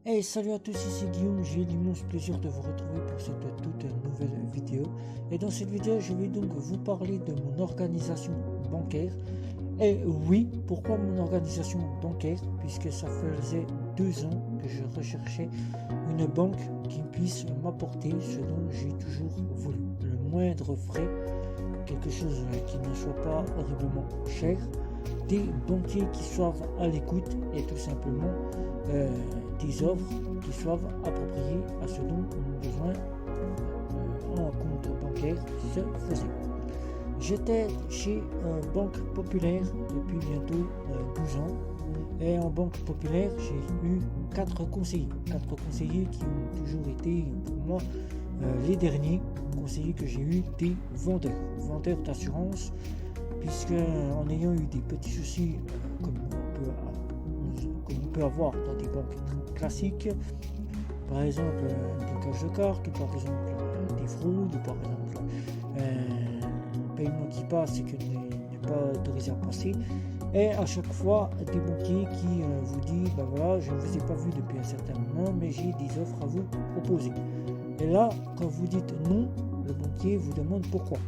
Hey, salut à tous, ici Guillaume, j'ai l'immense plaisir de vous retrouver pour cette toute nouvelle vidéo. Et dans cette vidéo, je vais donc vous parler de mon organisation bancaire. Et oui, pourquoi mon organisation bancaire? Puisque ça faisait 2 ans que je recherchais une banque qui puisse m'apporter ce dont j'ai toujours voulu. Le moindre frais, quelque chose qui ne soit pas horriblement cher, des banquiers qui soient à l'écoute et tout simplement des offres qui soient appropriées à ce dont mon besoin en compte bancaire se faisait. J'étais chez Banque Populaire depuis bientôt 12 ans et en Banque Populaire j'ai eu 4 conseillers qui ont toujours été pour moi les derniers conseillers que j'ai eu, des vendeurs d'assurance, puisque en ayant eu des petits soucis comme on peut avoir dans des banques classiques, par exemple un blocage de carte, ou par exemple des fraudes, ou par exemple un paiement qui passe et qui n'est pas autorisé à passer, et à chaque fois des banquiers qui vous disent ben voilà, je ne vous ai pas vu depuis un certain moment mais j'ai des offres à vous proposer. Et là, quand vous dites non, le banquier vous demande pourquoi.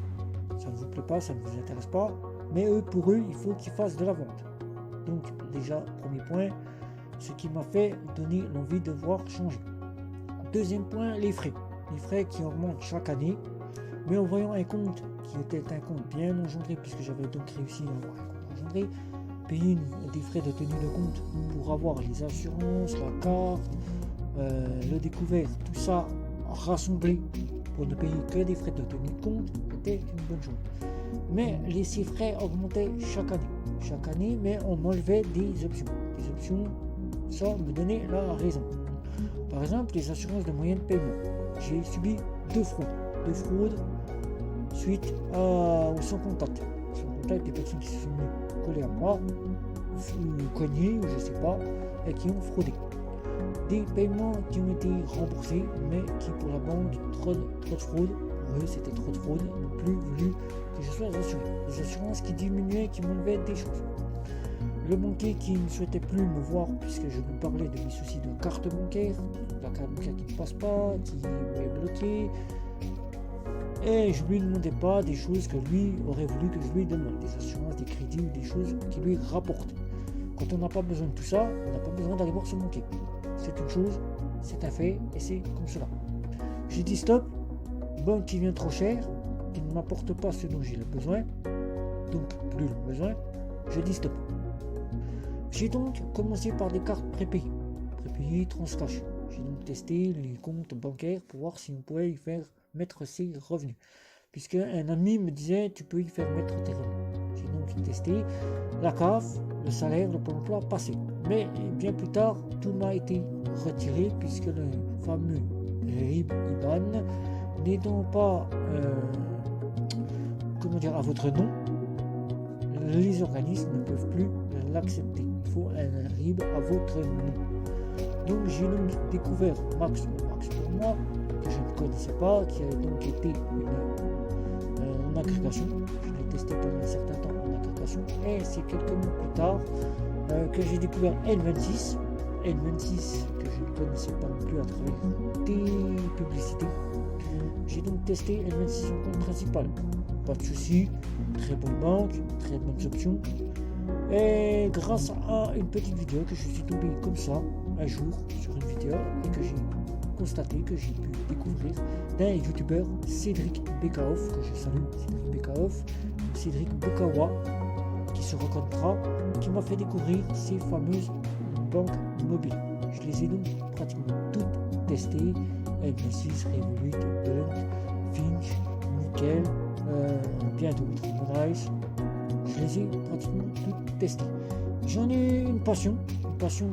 Ça ne vous plaît pas, ça ne vous intéresse pas, mais pour eux, il faut qu'ils fassent de la vente. Donc déjà, premier point, ce qui m'a fait donner l'envie de voir changer. Deuxième point, les frais. Les frais qui augmentent chaque année, mais en voyant un compte qui était un compte bien engendré, puisque j'avais donc réussi à avoir un compte engendré, payer des frais de tenue de compte pour avoir les assurances, la carte, le découvert, tout ça rassemblé pour ne payer que des frais de tenue de compte, était une bonne chose. Mais ces frais augmentaient chaque année, mais on m'enlevait des options. Des options, ça me donnait la raison. Par exemple, les assurances de moyen de paiement. J'ai subi 2 fraudes suite au sans contact. Des personnes qui se sont collées à moi, ou cognées, ou je sais pas, et qui ont fraudé. Des paiements qui ont été remboursés, mais qui pour la banque, trop de fraude. Pour eux, c'était trop de fraude, n'ont plus voulu que je sois assuré. Des assurances qui diminuaient, qui m'enlevaient des choses. Le banquier qui ne souhaitait plus me voir puisque je lui parlais de mes soucis de carte bancaire, la carte bancaire qui ne passe pas, qui est bloquée, et je lui demandais pas des choses que lui aurait voulu que je lui demande, des assurances, des crédits ou des choses qui lui rapportent. Quand on n'a pas besoin de tout ça, on n'a pas besoin d'aller voir son banquier. C'est une chose, c'est un fait, et c'est comme cela. J'ai dit stop, banque qui vient trop cher, qui ne m'apporte pas ce dont j'ai le besoin, donc plus le besoin, je dis stop. J'ai donc commencé par des cartes prépayées Transcash. J'ai donc testé les comptes bancaires pour voir si on pouvait y faire mettre ses revenus. Puisque un ami me disait tu peux y faire mettre tes revenus. J'ai donc testé la CAF, le salaire, le Pôle emploi passé. Mais bien plus tard, tout m'a été retiré puisque le fameux RIB IBAN n'étant pas à votre nom, les organismes ne peuvent plus l'accepter. Il faut un RIB à votre nom. Donc j'ai donc découvert Max pour moi, que je ne connaissais pas, qui a donc été une agrégation. Je l'ai testé pendant un certain temps en agrégation, et c'est quelques mois plus tard que j'ai découvert N26, que je ne connaissais pas non plus à travers des publicités. J'ai donc testé N26 en compte principal. Pas de soucis, très bonne banque, très bonnes options. Et grâce à une petite vidéo que je suis tombé comme ça un jour sur une vidéo et que j'ai constaté, que j'ai pu découvrir d'un youtubeur, Cédric Bekaoff, que je salue, Cédric Bokawa, qui se reconnaîtra, qui m'a fait découvrir ces fameuses banques mobiles. Je les ai donc pratiquement toutes testées, N26, Revolut, Bunt, Finch, Nickel, bien d'autres, Monrise. Je les ai pratiquement toutes testées. J'en ai une passion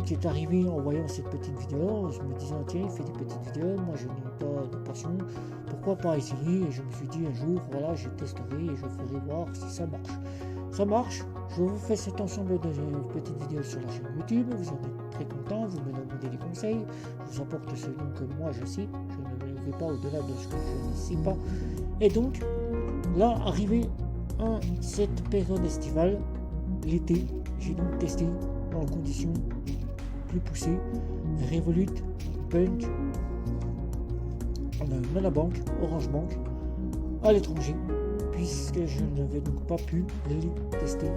qui est arrivée en voyant cette petite vidéo. Je me disais tiens, il fait des petites vidéos, moi je n'ai pas de passion, pourquoi pas essayer? Et je me suis dit un jour, voilà, je testerai et je ferai voir si ça marche. Ça marche, je vous fais cet ensemble de petites vidéos sur la chaîne YouTube, vous en êtes très content, vous me demandez des conseils, je vous apporte ce que moi je sais, je ne vais pas au-delà de ce que je ne sais pas. Et donc, là, arrivé à cette période estivale, l'été, j'ai donc testé en conditions plus poussées Revolut Bank, Monabank, Orange Bank à l'étranger, puisque je n'avais donc pas pu les tester.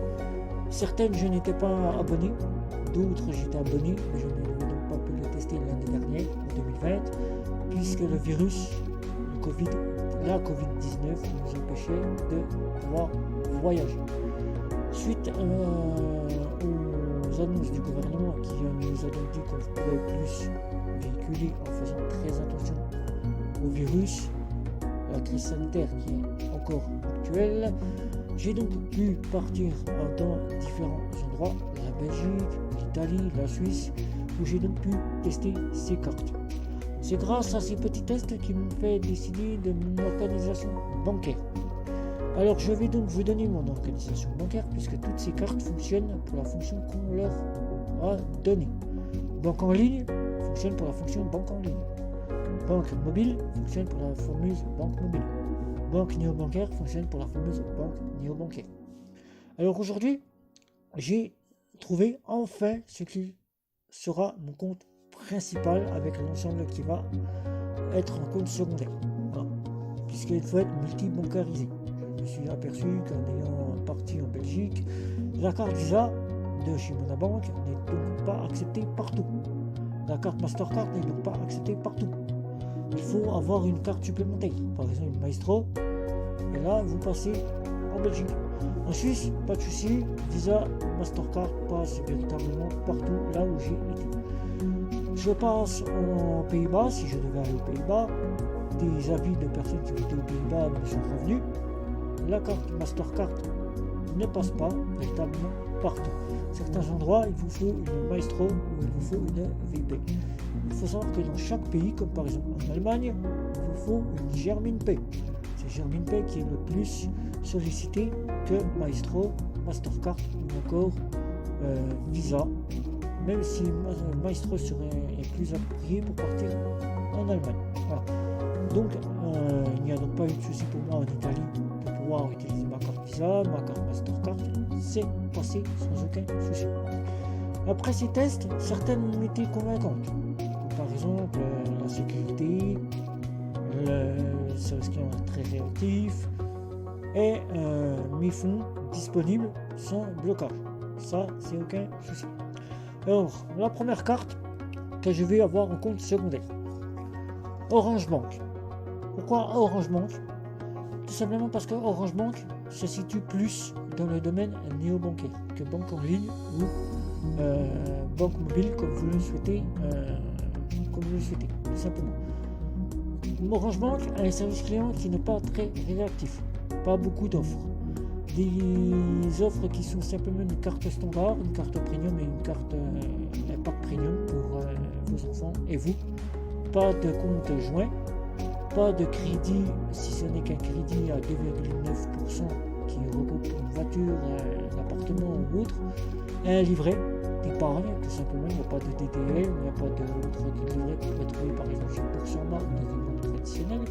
Certaines je n'étais pas abonné, d'autres j'étais abonné, mais je n'avais donc pas pu les tester l'année dernière, en 2020, puisque le virus, la Covid-19 nous empêchait de pouvoir voyager. Suite aux annonces du gouvernement qui nous a donc dit qu'on ne pouvait plus véhiculer en faisant très attention au virus, la crise sanitaire qui est encore actuelle, j'ai donc pu partir dans différents endroits, la Belgique, l'Italie, la Suisse, où j'ai donc pu tester ces cartes. C'est grâce à ces petits tests qui m'ont fait décider de mon organisation bancaire. Alors je vais donc vous donner mon organisation bancaire puisque toutes ces cartes fonctionnent pour la fonction qu'on leur a donnée. Banque en ligne fonctionne pour la fonction banque en ligne. Banque mobile fonctionne pour la fameuse banque mobile. Banque néobancaire fonctionne pour la fameuse banque néobancaire. Alors aujourd'hui, j'ai trouvé enfin ce qui sera mon compte principal avec l'ensemble qui va être un compte secondaire. Voilà. Puisqu'il faut être multi-bancarisé. Je me suis aperçu qu'en ayant parti en Belgique, la carte Visa de chez Monabank n'est donc pas acceptée partout. La carte Mastercard n'est donc pas acceptée partout. Il faut avoir une carte supplémentaire, par exemple une Maestro, et là vous passez en Belgique. En Suisse, pas de souci, Visa, Mastercard passe véritablement partout là où j'ai été. Je passe aux Pays-Bas, si je devais aller aux Pays-Bas, des avis de personnes qui étaient aux Pays-Bas me sont revenus. La carte Mastercard ne passe pas véritablement partout. Certains endroits, il vous faut une Maestro ou il vous faut une VP. Il faut savoir que dans chaque pays, comme par exemple en Allemagne, il vous faut une Germinpay. C'est Germinpay qui est le plus sollicité que Maestro, Mastercard ou encore Visa. Même si Maestro est plus approprié pour partir en Allemagne. Voilà. Donc, il n'y a donc pas eu de souci pour moi en Italie de pouvoir utiliser ma carte Visa, ma carte Mastercard. C'est passé sans aucun souci. Après ces tests, certaines ont été convaincantes. Par exemple, la sécurité, le service client très réactif et mes fonds disponibles sans blocage. Ça, c'est aucun souci. Alors, la première carte que je vais avoir en compte secondaire. Orange Bank. Pourquoi Orange Bank? Tout simplement parce que Orange Bank se situe plus dans le domaine néobancaire que banque en ligne ou banque mobile comme vous le souhaitez, tout simplement. Orange Bank a un service client qui n'est pas très réactif, pas beaucoup d'offres. Des offres qui sont simplement une carte standard, une carte premium et une carte impact premium pour vos enfants et vous. Pas de compte joint, pas de crédit si ce n'est qu'un crédit à 2,9% qui regroupe une voiture, un appartement ou autre, un livret d'épargne, tout simplement, il n'y a pas de DTL, il n'y a pas d'autres livrets qu'on pourrait trouver par exemple chez Boursorama ou dans les banques traditionnelles.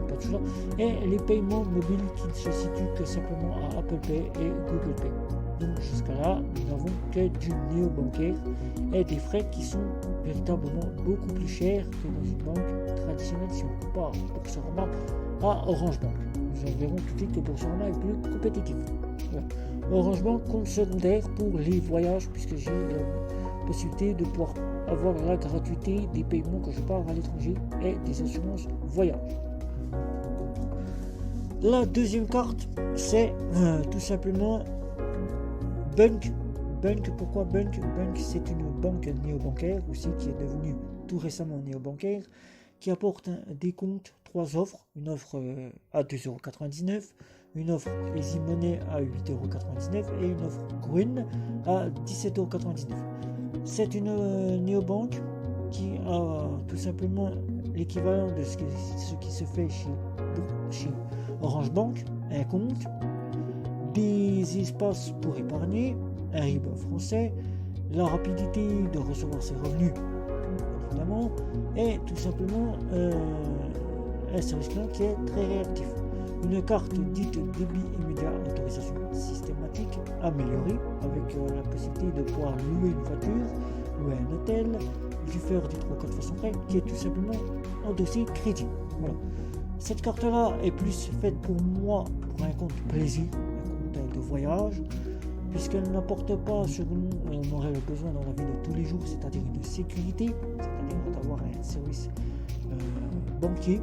Pas de choses. Et les paiements mobiles qui ne se situent que simplement à Apple Pay et Google Pay. Donc jusqu'à là, nous n'avons que du néo-bancaire et des frais qui sont véritablement beaucoup plus chers que dans une banque traditionnelle si on compare Boursorama à Orange Bank. Nous verrons tout de suite que Boursorama est plus compétitif. Voilà. Orange Bank compte secondaire pour les voyages puisque j'ai la possibilité de pouvoir avoir la gratuité des paiements quand je pars à l'étranger et des assurances voyage. La deuxième carte, c'est tout simplement Bunk. Bunk, pourquoi Bunk? Bunk, c'est une banque néobancaire aussi qui est devenue tout récemment néobancaire, qui apporte des comptes, 3 offres. Une offre à 2,99€, une offre Easy Money à 8,99€ et une offre Green à 17,99€. C'est une néobanque qui a tout simplement l'équivalent de ce qui se fait chez Orange Bank, un compte, des espaces pour épargner, un RIB français, la rapidité de recevoir ses revenus, évidemment, et tout simplement un service client qui est très réactif. Une carte dite débit immédiat autorisation systématique améliorée avec la possibilité de pouvoir louer une voiture, louer un hôtel, lui faire des 3-4 façons près, qui est tout simplement en dossier crédit. Voilà. Cette carte-là est plus faite pour moi pour un compte plaisir, un compte de voyage, puisqu'elle n'apporte pas ce dont on aurait le besoin dans la vie de tous les jours, c'est-à-dire une sécurité, c'est-à-dire d'avoir un service banquier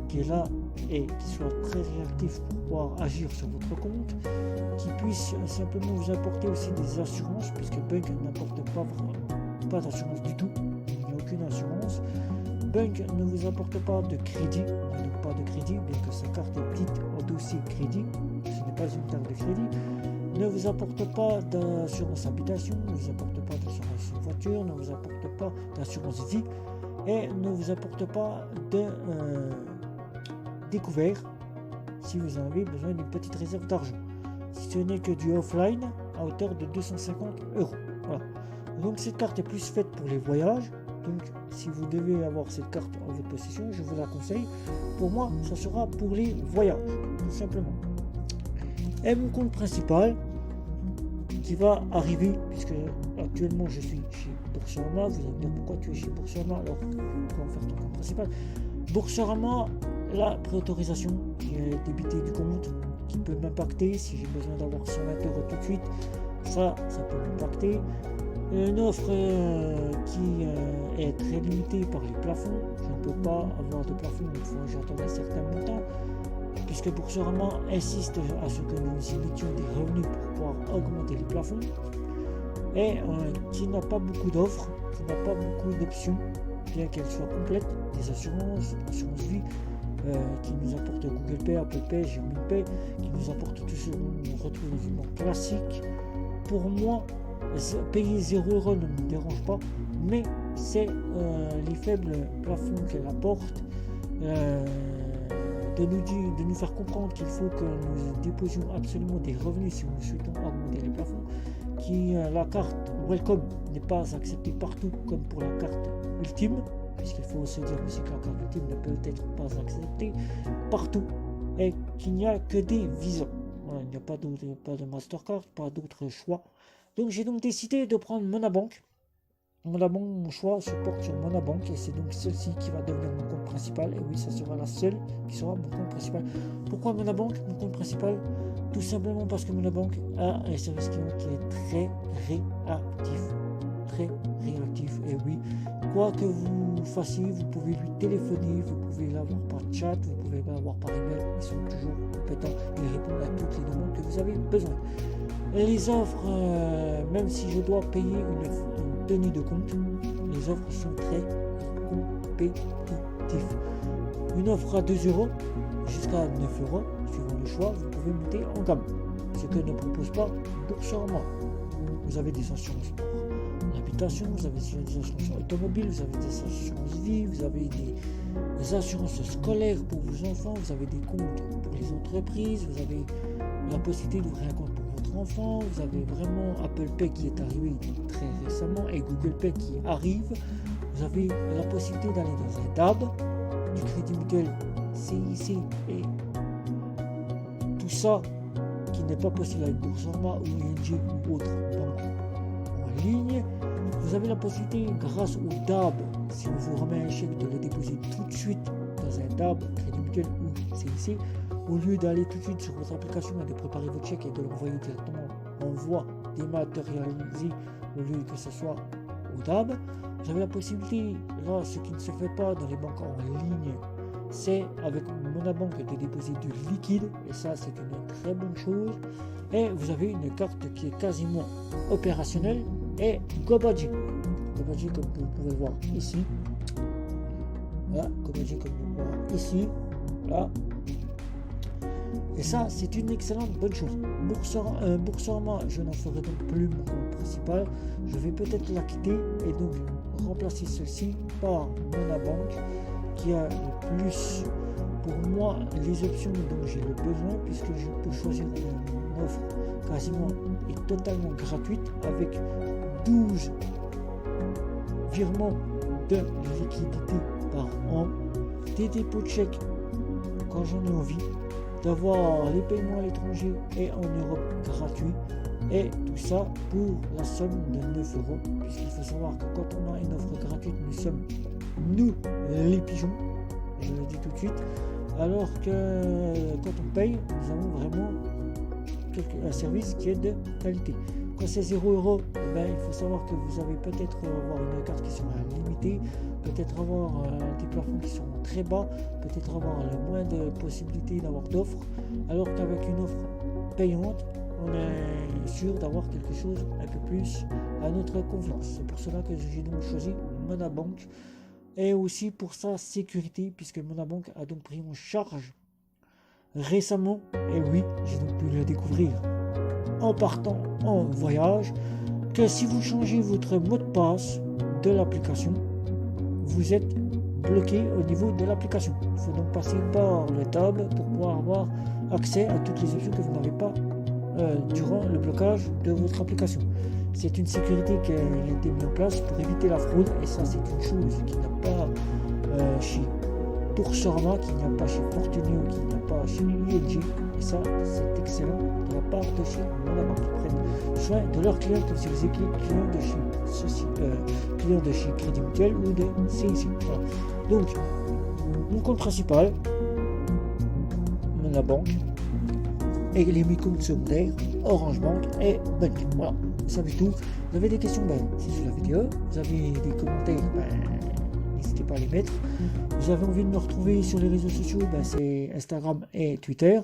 qui est là et qui soit très réactif pour pouvoir agir sur votre compte, qui puisse simplement vous apporter aussi des assurances, puisque Bunk n'apporte pas d'assurance du tout, il n'y a aucune assurance. Bunk ne vous apporte pas de crédit, donc pas de crédit, bien que sa carte est petite au dossier crédit, ce n'est pas une carte de crédit. Ne vous apporte pas d'assurance habitation, ne vous apporte pas d'assurance voiture, ne vous apporte pas d'assurance vie et ne vous apporte pas de découvert si vous en avez besoin d'une petite réserve d'argent. Si ce n'est que du offline à hauteur de 250 €. Voilà. Donc cette carte est plus faite pour les voyages. Donc si vous devez avoir cette carte en votre possession, je vous la conseille. Pour moi, ça sera pour les voyages, tout simplement. Et mon compte principal qui va arriver, puisque actuellement je suis chez Boursorama. Vous allez me dire pourquoi tu es chez Boursorama alors qu'on va faire ton compte principal. Boursorama, la préautorisation qui est débitée du compte, qui peut m'impacter si j'ai besoin d'avoir 120 € tout de suite, ça peut m'impacter. Une offre qui est très limitée par les plafonds. Je ne peux pas avoir de plafond une fois que j'attends un certain montant, puisque Boursorama insiste à ce que nous émettions des revenus pour pouvoir augmenter les plafonds, et qui n'a pas beaucoup d'offres, qui n'a pas beaucoup d'options, bien qu'elles soient complètes, des assurances vie, qui nous apporte Google Pay, Apple Pay, Gmail Pay, qui nous apporte tout ce qu'on retrouve dans une banque classique. Pour moi, payer 0 € ne me dérange pas, mais c'est les faibles plafonds qu'elle apporte, de nous faire comprendre qu'il faut que nous déposions absolument des revenus si nous souhaitons augmenter les plafonds, la carte Welcome n'est pas acceptée partout comme pour la carte Ultime, puisqu'il faut se dire aussi que la carte Ultime ne peut être pas acceptée partout et qu'il n'y a que des visas. Voilà, il n'y a pas de Mastercard, pas d'autres choix. Donc j'ai donc décidé de prendre Monabank. Mon choix se porte sur Monabank et c'est donc celle-ci qui va devenir mon compte principal. Et oui, ça sera la seule qui sera mon compte principal. Pourquoi Monabank, mon compte principal? Tout simplement parce que Monabank a un service client qui est très réactif. Très réactif. Et oui, quoi que vous fassiez, vous pouvez lui téléphoner, vous pouvez l'avoir par chat, vous pouvez l'avoir par email. Ils sont toujours compétents. Ils répondent à toutes les demandes que vous avez besoin. Les offres, même si je dois payer une tenue de compte, les offres sont très compétitives. Une offre à 2 € jusqu'à 9 €, suivant le choix, vous pouvez monter en gamme. Ce que ne propose pas Boursorama. Vous avez des assurances pour l'habitation, vous avez des assurances automobiles, vous avez des assurances vie, vous avez des assurances scolaires pour vos enfants, vous avez des comptes pour les entreprises, vous avez la possibilité d'ouvrir un compte pour votre enfant, vous avez vraiment Apple Pay qui est arrivé très récemment et Google Pay qui arrive, vous avez la possibilité d'aller dans un DAB, du Crédit Mutuel, CIC et tout ça qui n'est pas possible avec Boursorama ou ING ou autre banque en ligne. Vous avez la possibilité, grâce au DAB, si on vous remet un chèque, de le déposer tout de suite dans un DAB, Crédit Mutuel ou CIC, au lieu d'aller tout de suite sur votre application et de préparer votre chèque et de l'envoyer directement en voie dématérialisée au lieu que ce soit au DAB. Vous avez la possibilité, là, ce qui ne se fait pas dans les banques en ligne, c'est avec Monabank de déposer du liquide, et ça c'est une très bonne chose. Et vous avez une carte qui est quasiment opérationnelle et GoBudget. GoBudget comme vous pouvez voir ici. Voilà, GoBudget comme vous pouvez voir ici. Là. Et ça, c'est une excellente bonne chose. Boursorama, je n'en ferai donc plus mon compte principal. Je vais peut-être la quitter et donc remplacer ceci par Monabank, qui a le plus pour moi les options dont j'ai le besoin, puisque je peux choisir une offre quasiment et totalement gratuite avec 12 virements de liquidité par an, des dépôts de chèques quand j'en ai envie, d'avoir les paiements à l'étranger et en Europe gratuits, Et tout ça pour la somme de 9 euros. Puisqu'il faut savoir que quand on a une offre gratuite, nous sommes, nous, les pigeons, je le dis tout de suite, alors que quand on paye, nous avons vraiment un service qui est de qualité. Quand c'est 0 euros, il faut savoir que vous allez peut-être avoir une carte qui sera limitée, peut-être avoir des plafonds qui sont très bas, peut-être avoir le moins de possibilités d'avoir d'offres, alors qu'avec une offre payante, on est sûr d'avoir quelque chose un peu plus à notre confiance. C'est pour cela que j'ai donc choisi Monabank, et aussi pour sa sécurité, puisque Monabank a donc pris en charge récemment, et oui, j'ai donc pu le découvrir en partant en voyage, que si vous changez votre mot de passe de l'application, vous êtes bloqué au niveau de l'application. Il faut donc passer par le tab pour pouvoir avoir accès à toutes les options que vous n'avez pas durant le blocage de votre application. C'est une sécurité qui a été mise en place pour éviter la fraude, et ça c'est une chose qui n'a pas chez Boursorama, qu'il n'y a pas chez Fortuneo, qu'il n'y a pas chez ING, et ça c'est excellent de la part de chez Monabank, qui prennent soin de leurs clients comme si vous étiez client de chez Crédit Mutuel ou de CIC. Voilà. Donc mon compte principal, Monabank, et les mes comptes secondaires, Orange Bank et Bank. Voilà, vous savez tout. Vous avez des questions, c'est sous la vidéo. Vous avez des commentaires, n'hésitez pas à les mettre. Vous avez envie de me retrouver sur les réseaux sociaux, c'est Instagram et Twitter.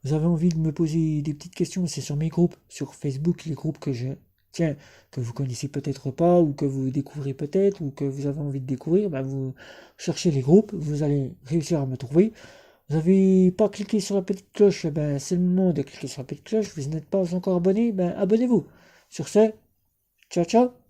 Vous avez envie de me poser des petites questions, c'est sur mes groupes, sur Facebook, les groupes que je tiens, que vous connaissez peut-être pas, ou que vous découvrez peut-être, ou que vous avez envie de découvrir, vous cherchez les groupes, vous allez réussir à me trouver. Vous n'avez pas cliqué sur la petite cloche, c'est le moment de cliquer sur la petite cloche. Vous n'êtes pas encore abonné, abonnez-vous. Sur ce, ciao ciao.